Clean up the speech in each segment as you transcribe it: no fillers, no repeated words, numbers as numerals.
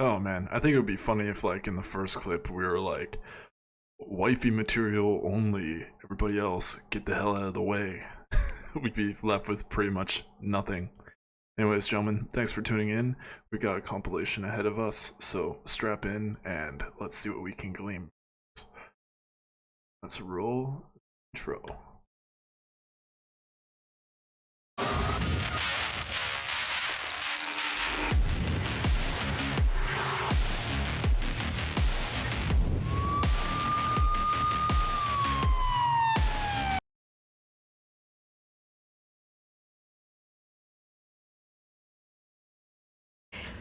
Oh man, I think it would be funny if, like, in the first clip we were like, wifey material only, everybody else get the hell out of the way. We'd be left with pretty much nothing. Anyways, gentlemen, thanks for tuning in. We got a compilation ahead of us, so strap in and let's see what we can glean. Let's roll intro.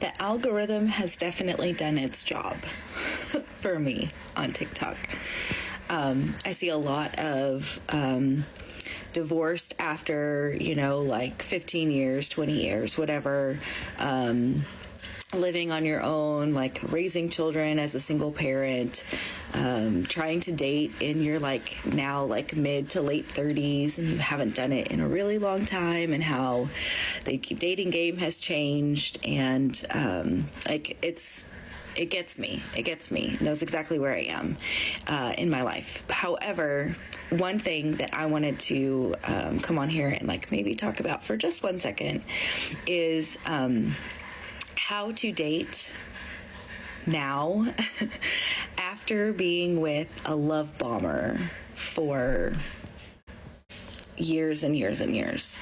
The algorithm has definitely done its job for me on TikTok. I see a lot of divorced after, like 15 years, 20 years, whatever, living on your own, like raising children as a single parent, trying to date in your now mid to late 30s and you haven't done it in a really long time, and how the dating game has changed, and it gets me. It knows exactly where I am in my life. However, one thing that I wanted to come on here and maybe talk about for just 1 second is how to date now after being with a love bomber for years and years and years.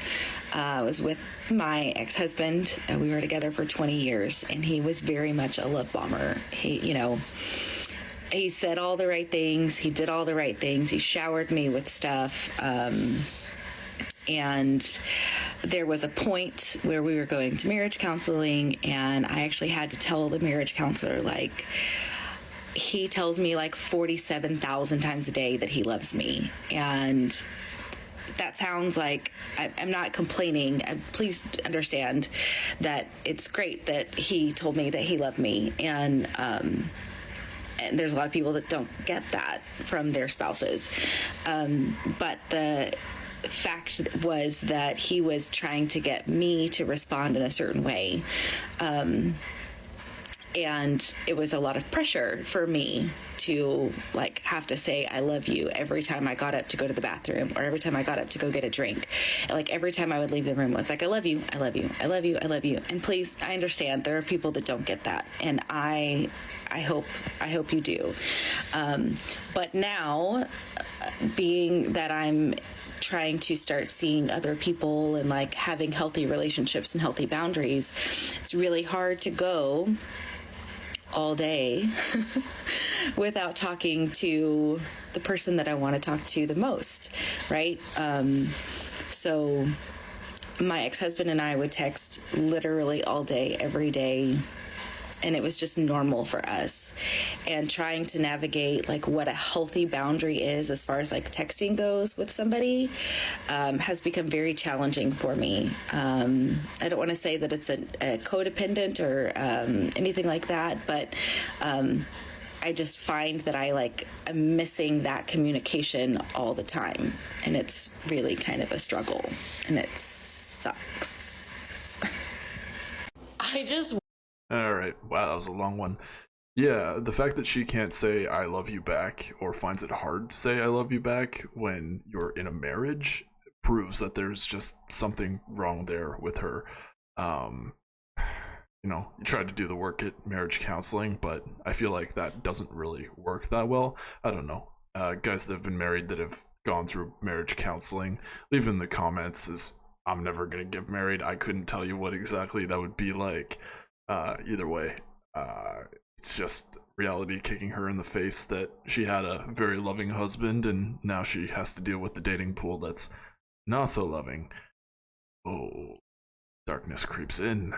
I was with my ex-husband. We were together for 20 years, and he was very much a love bomber. He said all the right things. He did all the right things. He showered me with stuff. And there was a point where we were going to marriage counseling, and I actually had to tell the marriage counselor, he tells me 47,000 times a day that he loves me. And that sounds like I'm not complaining. Please understand that it's great that he told me that he loved me. And there's a lot of people that don't get that from their spouses. But the fact was that he was trying to get me to respond in a certain way. And it was a lot of pressure for me to have to say I love you every time I got up to go to the bathroom, or every time I got up to go get a drink. Every time I would leave the room, it was I love you, I love you, I love you, I love you. And please, I understand there are people that don't get that, and I hope you do. But now, being that I'm trying to start seeing other people and having healthy relationships and healthy boundaries, it's really hard to go all day without talking to the person that I want to talk to the most, right? So my ex-husband and I would text literally all day, every day, and it was just normal for us. And trying to navigate what a healthy boundary is as far as texting goes with somebody has become very challenging for me. I don't want to say that it's a codependent or anything like that, but I just find that I'm missing that communication all the time, and it's really kind of a struggle, and it sucks. Alright, wow, that was a long one. Yeah, the fact that she can't say I love you back, or finds it hard to say I love you back when you're in a marriage, proves that there's just something wrong there with her. You try to do the work at marriage counseling, but I feel like that doesn't really work that well. I don't know. Guys that have been married that have gone through marriage counseling, leave in the comments is I'm never gonna get married. I couldn't tell you what exactly that would be like. Either way, it's just reality kicking her in the face that she had a very loving husband and now she has to deal with the dating pool that's not so loving. Oh, darkness creeps in.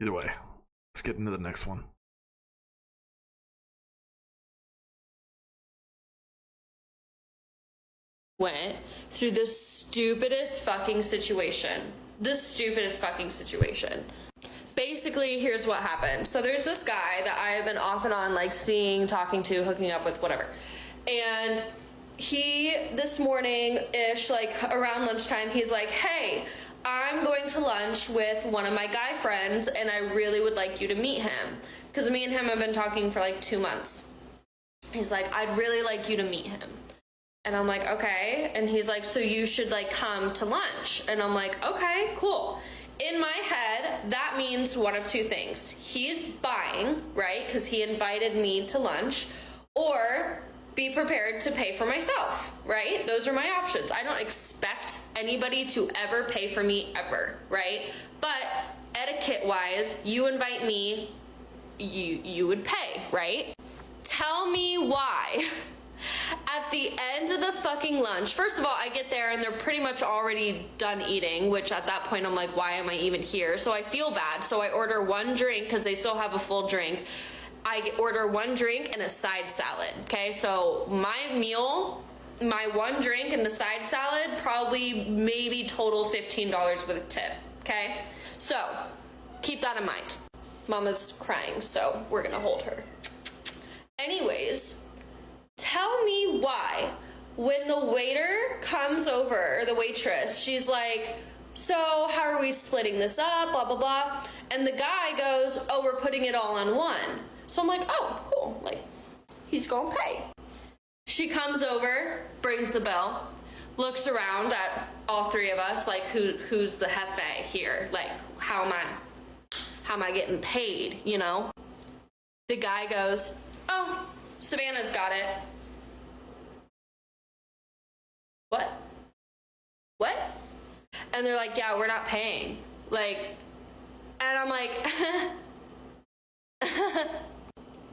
Either way, let's get into the next one. Went through the stupidest fucking situation. Basically, here's what happened. So there's this guy that I have been off and on seeing, talking to, hooking up with, whatever. And he, this morning-ish, around lunchtime, he's like, hey, I'm going to lunch with one of my guy friends and I really would like you to meet him. because me and him have been talking for like 2 months. He's like, I'd really like you to meet him. And I'm like, okay. And he's like, so you should like come to lunch. And I'm like, okay, cool. In my head, that means one of two things. He's buying, right? Because he invited me to lunch, or be prepared to pay for myself, right? Those are my options. I don't expect anybody to ever pay for me ever, right? But etiquette wise, you invite me, you would pay, right? Tell me why. At the end of the fucking lunch, first of all, I get there and they're pretty much already done eating, which at that point I'm like, why am I even here? So I feel bad. So I order one drink because they still have a full drink. I order one drink and a side salad. Okay, so my meal, my one drink and the side salad, probably maybe total $15 with a tip. Okay, so keep that in mind. Mama's crying, so we're gonna hold her. Anyways, tell me why when the waiter comes over, or the waitress, she's like, so how are we splitting this up, blah, blah, blah. And the guy goes, oh, we're putting it all on one. So I'm like, oh, cool, like, he's gonna pay. She comes over, brings the bill, looks around at all three of us, like, who's the jefe here? Like, how am I getting paid, you know? The guy goes, oh, Savannah's got it. What? And they're like, yeah, we're not paying. Like, and I'm like,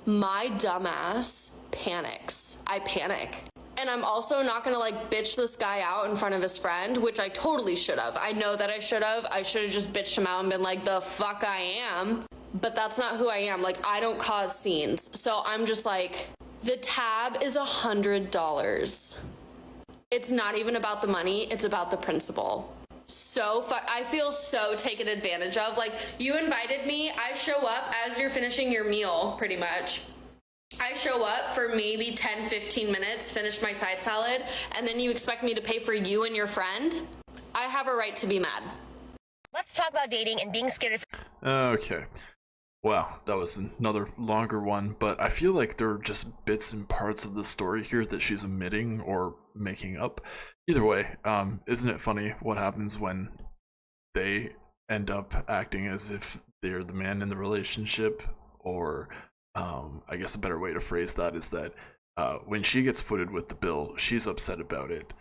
my dumbass panics. I panic. And I'm also not gonna like bitch this guy out in front of his friend, which I totally should have. I know that I should have. I should have just bitched him out and been like, the fuck I am. But that's not who I am. Like, I don't cause scenes. So I'm just like, the tab is $100. It's not even about the money, it's about the principle. So I feel so taken advantage of. Like, you invited me, I show up as you're finishing your meal, pretty much. I show up for maybe 10, 15 minutes, finish my side salad, and then you expect me to pay for you and your friend? I have a right to be mad. Let's talk about dating and being scared of... Okay. Wow, that was another longer one, but I feel like there are just bits and parts of the story here that she's omitting or making up. Either way, isn't it funny what happens when they end up acting as if they're the man in the relationship? Or I guess a better way to phrase that is that when she gets footed with the bill, she's upset about it,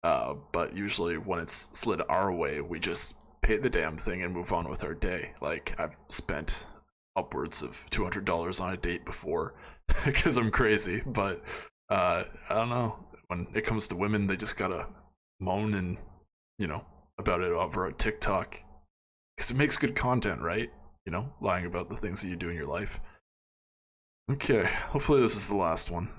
but usually when it's slid our way, we just pay the damn thing and move on with our day. Like, I've spent upwards of $200 on a date before because I'm crazy, but I don't know, when it comes to women, they just gotta moan and, you know, about it over a TikTok because it makes good content, right? You know, lying about the things that you do in your life. Okay, hopefully this is the last one.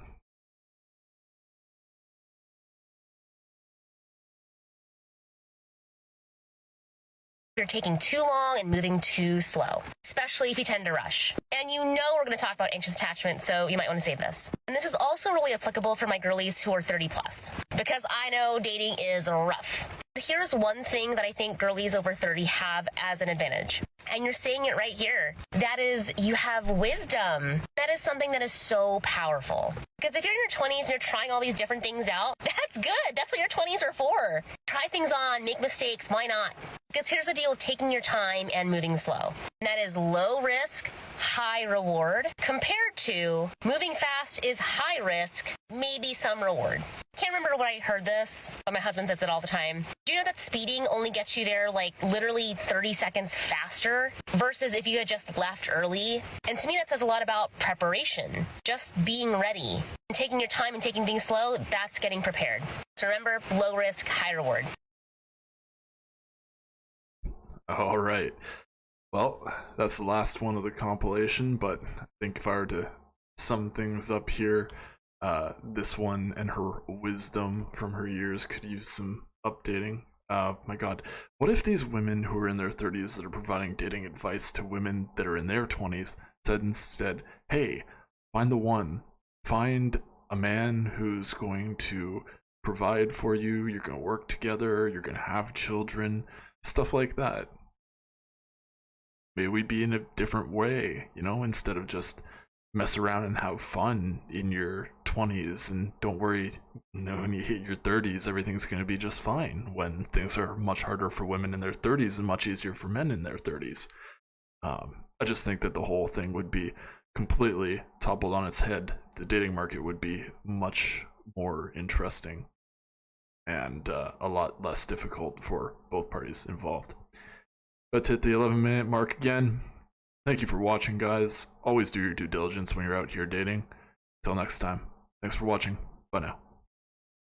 You're taking too long and moving too slow, especially if you tend to rush. And you know we're going to talk about anxious attachment, so you might want to save this. And this is also really applicable for my girlies who are 30 plus, because I know dating is rough. But here's one thing that I think girlies over 30 have as an advantage. And you're saying it right here. That is, you have wisdom. That is something that is so powerful. Because if you're in your 20s and you're trying all these different things out, that's good. That's what your 20s are for. Try things on, make mistakes, why not? Because here's the deal with taking your time and moving slow. And that is low risk, high reward, compared to moving fast is high risk, maybe some reward. Can't remember when I heard this, but my husband says it all the time. Do you know that speeding only gets you there like literally 30 seconds faster versus if you had just left early? And to me, that says a lot about preparation, just being ready. And taking your time and taking things slow, that's getting prepared. So remember, low risk, high reward. All right. Well, that's the last one of the compilation, but I think if I were to sum things up here, this one and her wisdom from her years could use some updating. My God, what if these women who are in their 30s that are providing dating advice to women that are in their 20s said instead, hey, find the one, find a man who's going to provide for you, you're going to work together, you're going to have children, stuff like that. maybe we'd be in a different way, you know, instead of just mess around and have fun in your 20s and don't worry, you know, when you hit your 30s everything's going to be just fine, when things are much harder for women in their 30s and much easier for men in their 30s. I just think that the whole thing would be completely toppled on its head. The dating market would be much more interesting and a lot less difficult for both parties involved. Let's hit the 11-minute mark again. Thank you for watching, guys. Always do your due diligence when you're out here dating. Till next time, thanks for watching. Bye now.